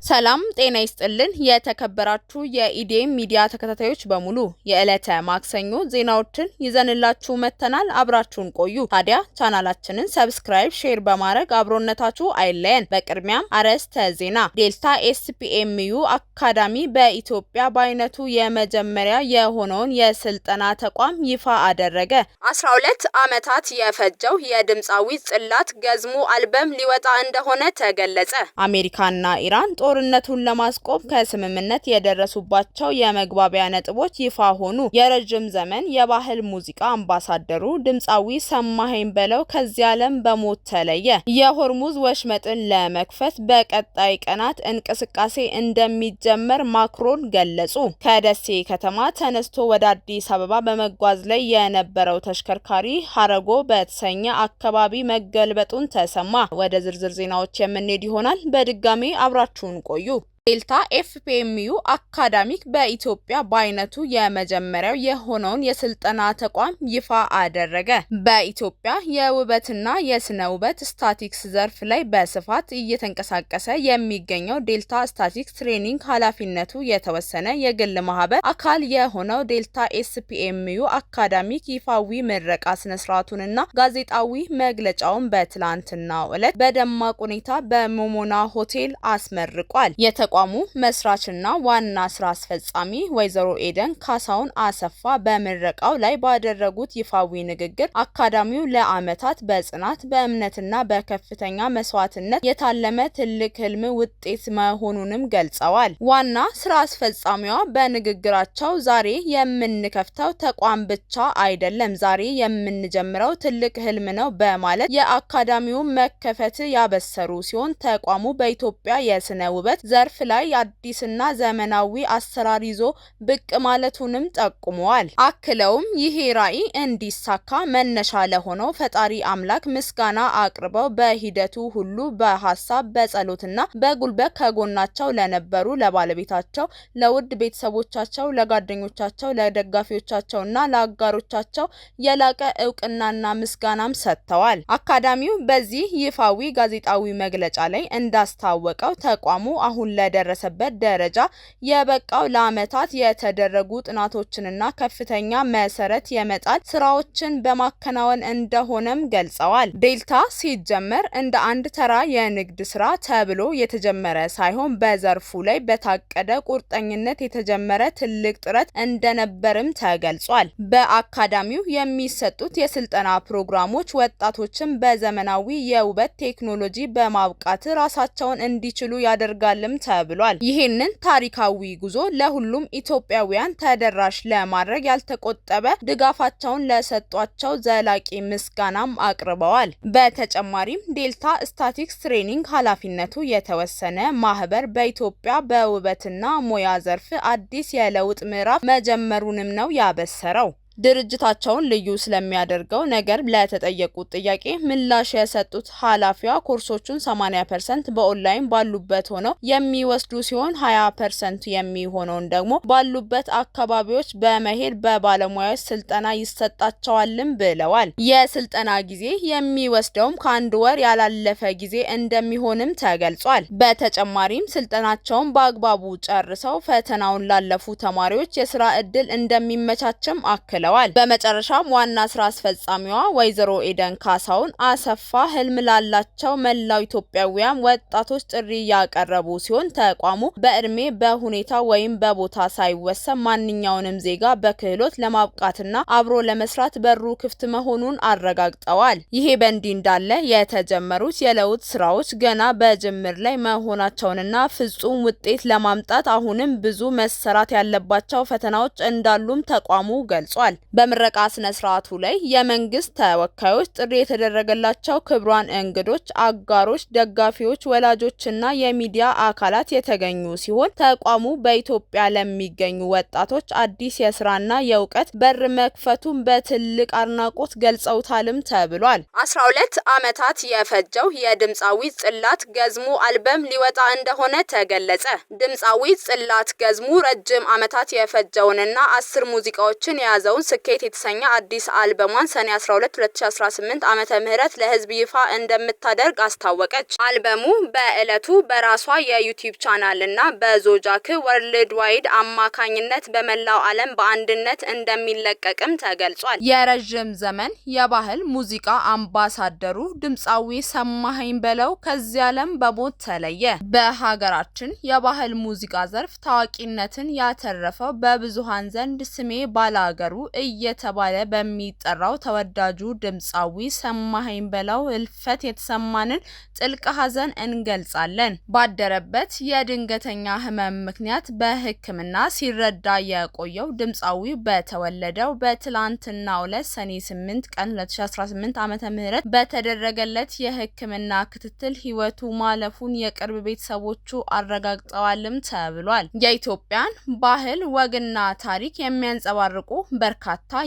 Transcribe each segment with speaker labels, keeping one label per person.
Speaker 1: ሰላም ጤና ይስጥልን የተከበራችሁ የኢዴም ሚዲያ ተከታታዮች በሙሉ የዕለተ ማክሰኞ ዜናዎችን ይዘንላችሁ መተናል። አብራችሁን ቆዩ። ታዲያ ቻናላችንን ሰብስክራይብ፣ ሼር በማድረግ አብሮነታችሁ አይለየን። በቅድሚያም አርዕስተ ዜና። ዴልታ ኤስፒኤምዩ አካዳሚ በኢትዮጵያ በአይነቱ የመጀመሪያ የሆነውን የስልጠና ተቋም ይፋ አደረገ። 12 ዓመታት የፈጀው የድምፃዊ ጽላት ገዝሙ አልበም ሊወጣ እንደሆነ ተገለጸ። አሜሪካና ኢራን ጦርነቱን ለማስቆም ከስምምነት የደረሱባቸው የመግባቢያ ነጥቦች ይፋ ሆኑ። የረጅም ዘመን የባህል ሙዚቃ አምባሳደሩ ድምፃዊ ሰማኸኝ በለው ከዚህ ዓለም በሞት ተለየ። የሆርሙዝ ወሽመጥን ለመክፈት በቀጣይ ቀናት እንቅስቃሴ እንደሚጀመር ማክሮን ገለጹ። ከደሴ ከተማ ተነስቶ ወደ አዲስ አበባ በመጓዝ ላይ የነበረው ተሽከርካሪ ሀረጎ በተሰኘ አካባቢ መገልበጡን ተሰማ። ወደ ዝርዝር ዜናዎች የምንሄድ ይሆናል። በድጋሚ አብራችሁን ቆዩ። ዴልታ ኤፍፒኤምዩ አካዳሚክ በኢትዮጵያ በአይነቱ የመጀመሪያው የሆነውን የስልጠና ተቋም ይፋ አደረገ። በኢትዮጵያ የውበትና የስነ ውበት ስታቲክስ ዘርፍ ላይ በስፋት እየተንቀሳቀሰ የሚገኘው ዴልታ ስታቲክስ ትሬኒንግ ኃላፊነቱ የተወሰነ የግል ማህበር አካል የሆነው ዴልታ ኤስፒኤምዩ አካዳሚክ ይፋዊ ምረቃ ስነስርዓቱንና ጋዜጣዊ መግለጫውን በትላንትናው ዕለት በደማቅ ሁኔታ በሞሞና ሆቴል አስመርቋል። የተቋሙ መስራችና ዋና ስራ አስፈጻሚ ወይዘሮ ኤደን ካሳሁን አሰፋ በምረቃው ላይ ባደረጉት ይፋዊ ንግግር አካዳሚው ለዓመታት በጽናት በእምነትና በከፍተኛ መስዋዕትነት የታለመ ትልቅ ህልም ውጤት መሆኑንም ገልጸዋል። ዋና ስራ አስፈጻሚዋ በንግግራቸው ዛሬ የምንከፍተው ተቋም ብቻ አይደለም፣ ዛሬ የምንጀምረው ትልቅ ህልም ነው በማለት የአካዳሚውን መከፈት ያበሰሩ ሲሆን ተቋሙ በኢትዮጵያ የስነ ውበት ዘርፍ ላይ አዲስና ዘመናዊ አሰራር ይዞ ብቅ ማለቱንም ጠቁመዋል። አክለውም ይሄ ራዕይ እንዲሳካ መነሻ ለሆነው ፈጣሪ አምላክ ምስጋና አቅርበው በሂደቱ ሁሉ በሀሳብ በጸሎትና በጉልበት ከጎናቸው ለነበሩ ለባለቤታቸው፣ ለውድ ቤተሰቦቻቸው፣ ለጓደኞቻቸው፣ ለደጋፊዎቻቸውና ለአጋሮቻቸው የላቀ እውቅናና ምስጋናም ሰጥተዋል። አካዳሚው በዚህ ይፋዊ ጋዜጣዊ መግለጫ ላይ እንዳስታወቀው ተቋሙ አሁን ለደረሰበት ደረጃ የበቃው ለዓመታት የተደረጉ ጥናቶችንና ከፍተኛ መሰረት የመጣል ስራዎችን በማከናወን እንደሆነም ገልጸዋል። ዴልታ ሲጀመር እንደ አንድ ተራ የንግድ ስራ ተብሎ የተጀመረ ሳይሆን በዘርፉ ላይ በታቀደ ቁርጠኝነት የተጀመረ ትልቅ ጥረት እንደነበርም ተገልጿል። በአካዳሚው የሚሰጡት የስልጠና ፕሮግራሞች ወጣቶችን በዘመናዊ የውበት ቴክኖሎጂ በማብቃት ራሳቸውን እንዲችሉ ያደርጋልም ተብሏል። ይህንን ታሪካዊ ጉዞ ለሁሉም ኢትዮጵያውያን ተደራሽ ለማድረግ ያልተቆጠበ ድጋፋቸውን ለሰጧቸው ዘላቂ ምስጋናም አቅርበዋል። በተጨማሪም ዴልታ ስታቲክስ ትሬኒንግ ኃላፊነቱ የተወሰነ ማህበር በኢትዮጵያ በውበትና ሙያ ዘርፍ አዲስ የለውጥ ምዕራፍ መጀመሩንም ነው ያበሰረው። ድርጅታቸውን ልዩ ስለሚያደርገው ነገር ለተጠየቁት ጥያቄ ምላሽ የሰጡት ኃላፊዋ ኮርሶቹን 80% በኦንላይን ባሉበት ሆነው የሚወስዱ ሲሆን 20% የሚሆነውን ደግሞ ባሉበት አካባቢዎች በመሄድ በባለሙያዎች ስልጠና ይሰጣቸዋልም ብለዋል። የስልጠና ጊዜ የሚወስደውም ከአንድ ወር ያላለፈ ጊዜ እንደሚሆንም ተገልጿል። በተጨማሪም ስልጠናቸውን በአግባቡ ጨርሰው ፈተናውን ላለፉ ተማሪዎች የስራ እድል እንደሚመቻችም አክለዋል። በመጨረሻም ዋና ስራ አስፈጻሚዋ ወይዘሮ ኤደን ካሳሁን አሰፋ ህልም ላላቸው መላው ኢትዮጵያውያን ወጣቶች ጥሪ ያቀረቡ ሲሆን ተቋሙ በእድሜ በሁኔታ ወይም በቦታ ሳይወሰን ማንኛውንም ዜጋ በክህሎት ለማብቃትና አብሮ ለመስራት በሩ ክፍት መሆኑን አረጋግጠዋል። ይሄ በእንዲህ እንዳለ የተጀመሩት የለውጥ ስራዎች ገና በጅምር ላይ መሆናቸውንና ፍጹም ውጤት ለማምጣት አሁንም ብዙ መሰራት ያለባቸው ፈተናዎች እንዳሉም ተቋሙ ገልጿል። በምረቃ ስነ ስርዓቱ ላይ የመንግስት ተወካዮች፣ ጥሪ የተደረገላቸው ክቡራን እንግዶች፣ አጋሮች፣ ደጋፊዎች፣ ወላጆችና የሚዲያ አካላት የተገኙ ሲሆን ተቋሙ በኢትዮጵያ ለሚገኙ ወጣቶች አዲስ የስራና የእውቀት በር መክፈቱን በትልቅ አድናቆት ገልጸውታልም ተብሏል። 12 ዓመታት የፈጀው የድምፃዊ ጽላት ገዝሙ አልበም ሊወጣ እንደሆነ ተገለጸ። ድምፃዊ ጽላት ገዝሙ ረጅም ዓመታት የፈጀውንና 10 ሙዚቃዎችን የያዘውን ስኬት የተሰኘ አዲስ አልበሟን ሰኔ 12 2018 ዓመተ ምህረት ለህዝብ ይፋ እንደምታደርግ አስታወቀች። አልበሙ በዕለቱ በራሷ የዩቲዩብ ቻናል እና በዞጃክ ወርልድ ዋይድ አማካኝነት በመላው ዓለም በአንድነት እንደሚለቀቅም ተገልጿል። የረጅም ዘመን የባህል ሙዚቃ አምባሳደሩ ድምጻዊ ሰማኸኝ በለው ከዚህ ዓለም በሞት ተለየ። በሀገራችን የባህል ሙዚቃ ዘርፍ ታዋቂነትን ያተረፈው በብዙሃን ዘንድ ስሜ ባላገሩ እየተባለ በሚጠራው ተወዳጁ ድምጻዊ ሰማኸኝ በለው ህልፈት የተሰማንን ጥልቅ ሐዘን እንገልጻለን። ባደረበት የድንገተኛ ህመም ምክንያት በሕክምና ሲረዳ የቆየው ድምጻዊ በተወለደው በትላንትናው ዕለት ሰኔ 8 ቀን 2018 ዓመተ ምህረት በተደረገለት የሕክምና ክትትል ህይወቱ ማለፉን የቅርብ ቤተሰቦቹ አረጋግጠዋልም ተብሏል። የኢትዮጵያን ባህል ወግና ታሪክ የሚያንጸባርቁ በርካታ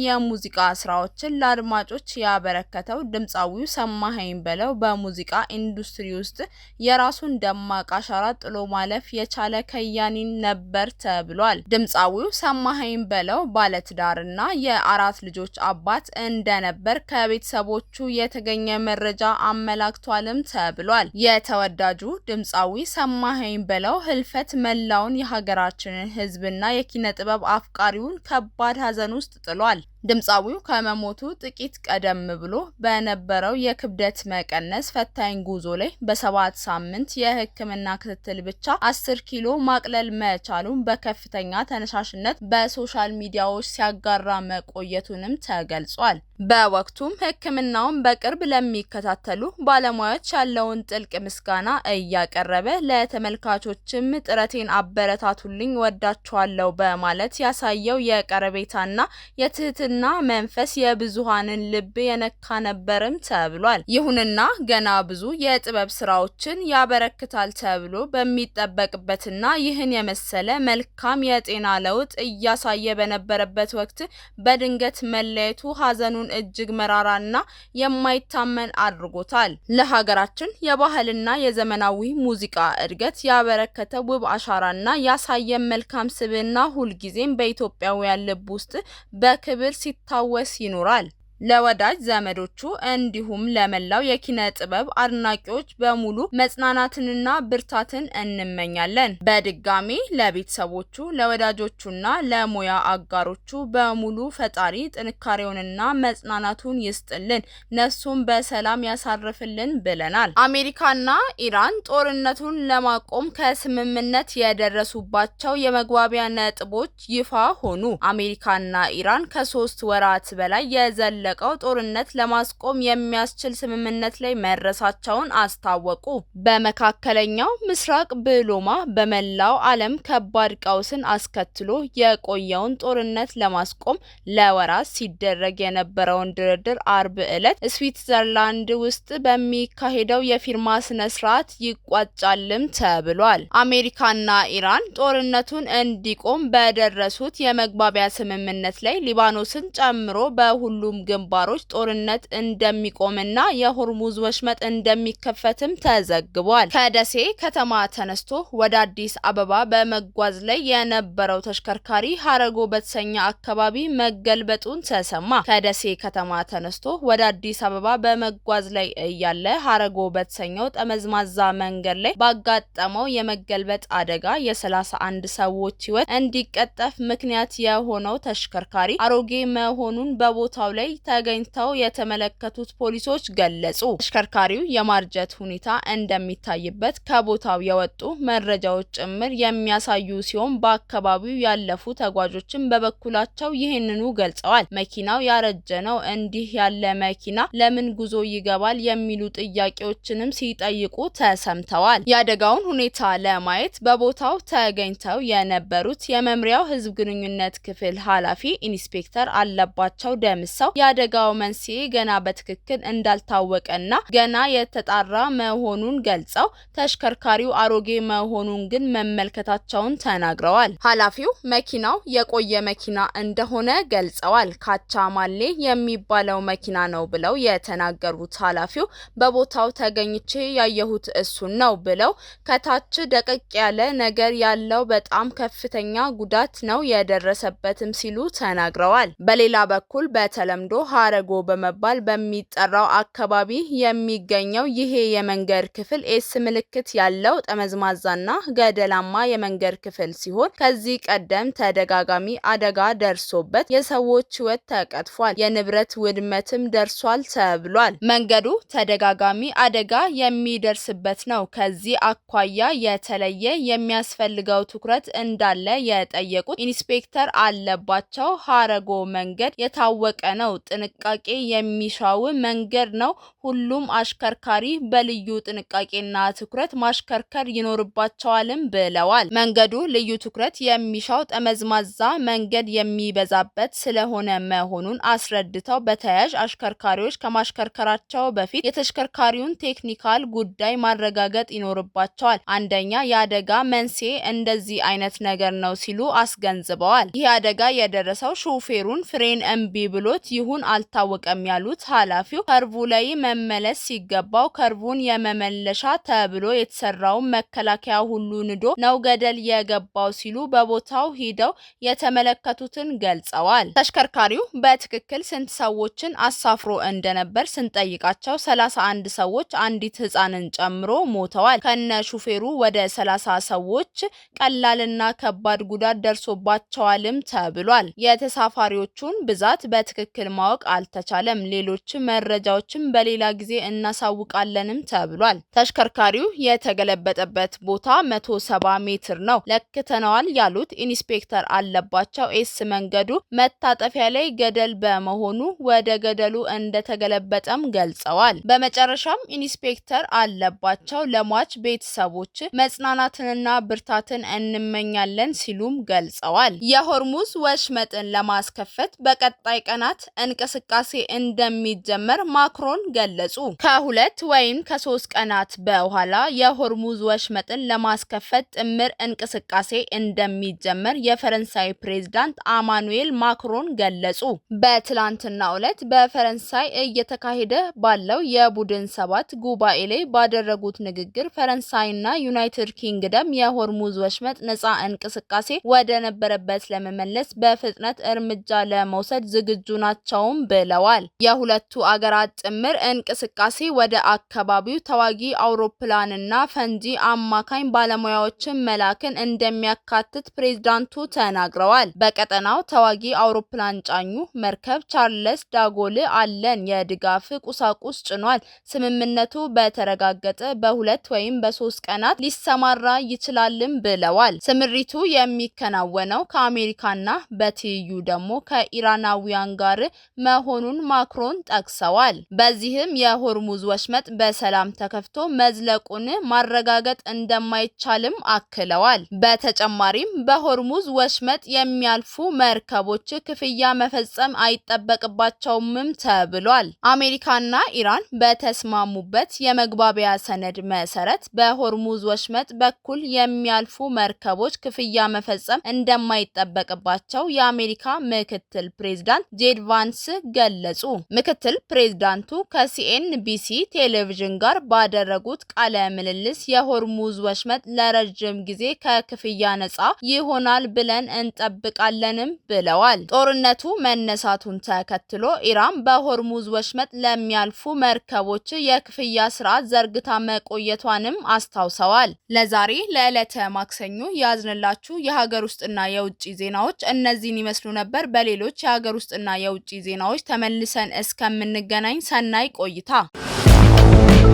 Speaker 1: የሙዚቃ ስራዎችን ለአድማጮች ያበረከተው ድምጻዊው ሰማኸኝ በለው በሙዚቃ ኢንዱስትሪ ውስጥ የራሱን ደማቅ አሻራ ጥሎ ማለፍ የቻለ ከያኒ ነበር ተብሏል። ድምጻዊው ሰማኸኝ በለው ባለትዳርና የአራት ልጆች አባት እንደነበር ከቤተሰቦቹ የተገኘ መረጃ አመላክቷልም ተብሏል። የተወዳጁ ድምጻዊ ሰማኸኝ በለው ህልፈት መላውን የሀገራችንን ህዝብና የኪነ ጥበብ አፍቃሪውን ከባድ ሐዘን ውስጥ ጥሏል። ድምጻዊው ከመሞቱ ጥቂት ቀደም ብሎ በነበረው የክብደት መቀነስ ፈታኝ ጉዞ ላይ በ7 ሳምንት የሕክምና ክትትል ብቻ 10 ኪሎ ማቅለል መቻሉን በከፍተኛ ተነሳሽነት በሶሻል ሚዲያዎች ሲያጋራ መቆየቱንም ተገልጿል። በወቅቱም ሕክምናውን በቅርብ ለሚከታተሉ ባለሙያዎች ያለውን ጥልቅ ምስጋና እያቀረበ ለተመልካቾችም ጥረቴን አበረታቱልኝ ወዳችኋለሁ በማለት ያሳየው የቀረቤታና የትህትና መንፈስ የብዙሃንን ልብ የነካ ነበርም ተብሏል። ይሁንና ገና ብዙ የጥበብ ስራዎችን ያበረክታል ተብሎ በሚጠበቅበትና ይህን የመሰለ መልካም የጤና ለውጥ እያሳየ በነበረበት ወቅት በድንገት መለየቱ ሐዘኑን እጅግ መራራና የማይታመን አድርጎታል። ለሀገራችን የባህልና የዘመናዊ ሙዚቃ እድገት ያበረከተ ውብ አሻራና ያሳየ መልካም ስብዕና ሁልጊዜም በኢትዮጵያውያን ልብ ውስጥ በክብር ሲታወስ ይኖራል። ለወዳጅ ዘመዶቹ እንዲሁም ለመላው የኪነ ጥበብ አድናቂዎች በሙሉ መጽናናትንና ብርታትን እንመኛለን። በድጋሚ ለቤተሰቦቹ ለወዳጆቹና ለሙያ አጋሮቹ በሙሉ ፈጣሪ ጥንካሬውንና መጽናናቱን ይስጥልን፣ ነፍሱን በሰላም ያሳርፍልን ብለናል። አሜሪካና ኢራን ጦርነቱን ለማቆም ከስምምነት የደረሱባቸው የመግባቢያ ነጥቦች ይፋ ሆኑ። አሜሪካና ኢራን ከ3 ወራት በላይ የዘለ ለቀው ጦርነት ለማስቆም የሚያስችል ስምምነት ላይ መድረሳቸውን አስታወቁ። በመካከለኛው ምስራቅ ብሎማ በመላው ዓለም ከባድ ቀውስን አስከትሎ የቆየውን ጦርነት ለማስቆም ለወራት ሲደረግ የነበረውን ድርድር አርብ ዕለት ስዊትዘርላንድ ውስጥ በሚካሄደው የፊርማ ስነ ስርዓት ይቋጫልም ተብሏል። አሜሪካና ኢራን ጦርነቱን እንዲቆም በደረሱት የመግባቢያ ስምምነት ላይ ሊባኖስን ጨምሮ በሁሉም ግንባሮች ጦርነት እንደሚቆምና የሆርሙዝ ወሽመጥ እንደሚከፈትም ተዘግቧል። ከደሴ ከተማ ተነስቶ ወደ አዲስ አበባ በመጓዝ ላይ የነበረው ተሽከርካሪ ሀረጎ በተሰኘ አካባቢ መገልበጡን ተሰማ። ከደሴ ከተማ ተነስቶ ወደ አዲስ አበባ በመጓዝ ላይ እያለ ሀረጎ በተሰኘው ጠመዝማዛ መንገድ ላይ ባጋጠመው የመገልበጥ አደጋ የ31 ሰዎች ሕይወት እንዲቀጠፍ ምክንያት የሆነው ተሽከርካሪ አሮጌ መሆኑን በቦታው ላይ ተገኝተው የተመለከቱት ፖሊሶች ገለጹ። ተሽከርካሪው የማርጀት ሁኔታ እንደሚታይበት ከቦታው የወጡ መረጃዎች ጭምር የሚያሳዩ ሲሆን በአካባቢው ያለፉ ተጓዦችም በበኩላቸው ይህንኑ ገልጸዋል። መኪናው ያረጀ ነው፣ እንዲህ ያለ መኪና ለምን ጉዞ ይገባል የሚሉ ጥያቄዎችንም ሲጠይቁ ተሰምተዋል። የአደጋውን ሁኔታ ለማየት በቦታው ተገኝተው የነበሩት የመምሪያው ሕዝብ ግንኙነት ክፍል ኃላፊ ኢንስፔክተር አለባቸው ደምሰው የአደጋው መንስኤ ገና በትክክል እንዳልታወቀና ገና የተጣራ መሆኑን ገልጸው ተሽከርካሪው አሮጌ መሆኑን ግን መመልከታቸውን ተናግረዋል። ኃላፊው መኪናው የቆየ መኪና እንደሆነ ገልጸዋል። ካቻማሌ የሚባለው መኪና ነው ብለው የተናገሩት ኃላፊው በቦታው ተገኝቼ ያየሁት እሱን ነው ብለው ከታች ደቀቅ ያለ ነገር ያለው በጣም ከፍተኛ ጉዳት ነው የደረሰበትም ሲሉ ተናግረዋል። በሌላ በኩል በተለምዶ ሀረጎ በመባል በሚጠራው አካባቢ የሚገኘው ይሄ የመንገድ ክፍል ኤስ ምልክት ያለው ጠመዝማዛና ገደላማ የመንገድ ክፍል ሲሆን ከዚህ ቀደም ተደጋጋሚ አደጋ ደርሶበት የሰዎች ሕይወት ተቀጥፏል፣ የንብረት ውድመትም ደርሷል ተብሏል። መንገዱ ተደጋጋሚ አደጋ የሚደርስበት ነው። ከዚህ አኳያ የተለየ የሚያስፈልገው ትኩረት እንዳለ የጠየቁት ኢንስፔክተር አለባቸው ሀረጎ መንገድ የታወቀ ነው፣ ጥንቃቄ የሚሻው መንገድ ነው። ሁሉም አሽከርካሪ በልዩ ጥንቃቄና ትኩረት ማሽከርከር ይኖርባቸዋልም ብለዋል። መንገዱ ልዩ ትኩረት የሚሻው ጠመዝማዛ መንገድ የሚበዛበት ስለሆነ መሆኑን አስረድተው በተያያዥ አሽከርካሪዎች ከማሽከርከራቸው በፊት የተሽከርካሪውን ቴክኒካል ጉዳይ ማረጋገጥ ይኖርባቸዋል። አንደኛ የአደጋ መንስኤ እንደዚህ አይነት ነገር ነው ሲሉ አስገንዝበዋል። ይህ አደጋ የደረሰው ሹፌሩን ፍሬን እምቢ ብሎት ይሁን አልታወቀም ያሉት ኃላፊው ከርቡ ላይ መመለስ ሲገባው ከርቡን የመመለሻ ተብሎ የተሰራውን መከላከያ ሁሉ ንዶ ነው ገደል የገባው ሲሉ በቦታው ሂደው የተመለከቱትን ገልጸዋል። ተሽከርካሪው በትክክል ስንት ሰዎችን አሳፍሮ እንደነበር ስንጠይቃቸው 31 ሰዎች አንዲት ህፃንን ጨምሮ ሞተዋል። ከነ ሹፌሩ ወደ 30 ሰዎች ቀላልና ከባድ ጉዳት ደርሶባቸዋልም ተብሏል። የተሳፋሪዎቹን ብዛት በትክክል ማወቅ አልተቻለም። ሌሎች መረጃዎችን በሌላ ጊዜ እናሳውቃለንም ተብሏል። ተሽከርካሪው የተገለበጠበት ቦታ 170 ሜትር ነው ለክተነዋል ያሉት ኢንስፔክተር አለባቸው ኤስ መንገዱ መታጠፊያ ላይ ገደል በመሆኑ ወደ ገደሉ እንደተገለበጠም ገልጸዋል። በመጨረሻም ኢንስፔክተር አለባቸው ለሟች ቤተሰቦች መጽናናትንና ብርታትን እንመኛለን ሲሉም ገልጸዋል። የሆርሙዝ ወሽመጥን ለማስከፈት በቀጣይ ቀናት እንቅስቃሴ እንደሚጀመር ማክሮን ገለጹ። ከ2 ወይም ከ3 ቀናት በኋላ የሆርሙዝ ወሽመጥን ለማስከፈት ጥምር እንቅስቃሴ እንደሚጀመር የፈረንሳይ ፕሬዝዳንት አማኑኤል ማክሮን ገለጹ። በትላንትናው ዕለት በፈረንሳይ እየተካሄደ ባለው የቡድን 7 ጉባኤ ላይ ባደረጉት ንግግር ፈረንሳይና ዩናይትድ ኪንግደም የሆርሙዝ ወሽመጥ ነፃ እንቅስቃሴ ወደ ነበረበት ለመመለስ በፍጥነት እርምጃ ለመውሰድ ዝግጁ ናቸውም ብለዋል። የሁለቱ አገራት ጥምር እንቅስቃሴ ወደ አካባቢው ተዋጊ አውሮፕላንና ፈንጂ አማካኝ ባለሙያዎችን መላክን እንደሚያካትት ፕሬዝዳንቱ ተናግረዋል። በቀጠናው ተዋጊ አውሮፕላን ጫኙ መርከብ ቻርልስ ዳጎል አለን የድጋፍ ቁሳቁስ ጭኗል። ስምምነቱ በተረጋገጠ በ2 ወይም በ3 ቀናት ሊሰማራ ይችላልም ብለዋል። ስምሪቱ የሚከናወነው ከአሜሪካና በትይዩ ደግሞ ከኢራናውያን ጋር መሆኑን ማክሮን ጠቅሰዋል። በዚህም የሆርሙዝ ወሽመጥ በሰላም ተከፍቶ መዝለቁን ማረጋገጥ እንደማይቻልም አክለዋል። በተጨማሪም በሆርሙዝ ወሽመጥ የሚያልፉ መርከቦች ክፍያ መፈጸም አይጠበቅባቸውምም ተብሏል። አሜሪካና ኢራን በተስማሙበት የመግባቢያ ሰነድ መሰረት በሆርሙዝ ወሽመጥ በኩል የሚያልፉ መርከቦች ክፍያ መፈጸም እንደማይጠበቅባቸው የአሜሪካ ምክትል ፕሬዝዳንት ጄድ ቫንስ ገለጹ። ምክትል ፕሬዝዳንቱ ከሲኤንቢሲ ቴሌቪዥን ጋር ባደረጉት ቃለ ምልልስ የሆርሙዝ ወሽመጥ ለረጅም ጊዜ ከክፍያ ነፃ ይሆናል ብለን እንጠብቃለንም ብለዋል። ጦርነቱ መነሳቱን ተከትሎ ኢራን በሆርሙዝ ወሽመጥ ለሚያልፉ መርከቦች የክፍያ ስርዓት ዘርግታ መቆየቷንም አስታውሰዋል። ለዛሬ ለዕለተ ማክሰኞ ያዝንላችሁ የሀገር ውስጥና የውጭ ዜናዎች እነዚህን ይመስሉ ነበር። በሌሎች የሀገር ውስጥና የውጭ ዜናዎች ተመልሰን እስከምንገናኝ ሰናይ ቆይታ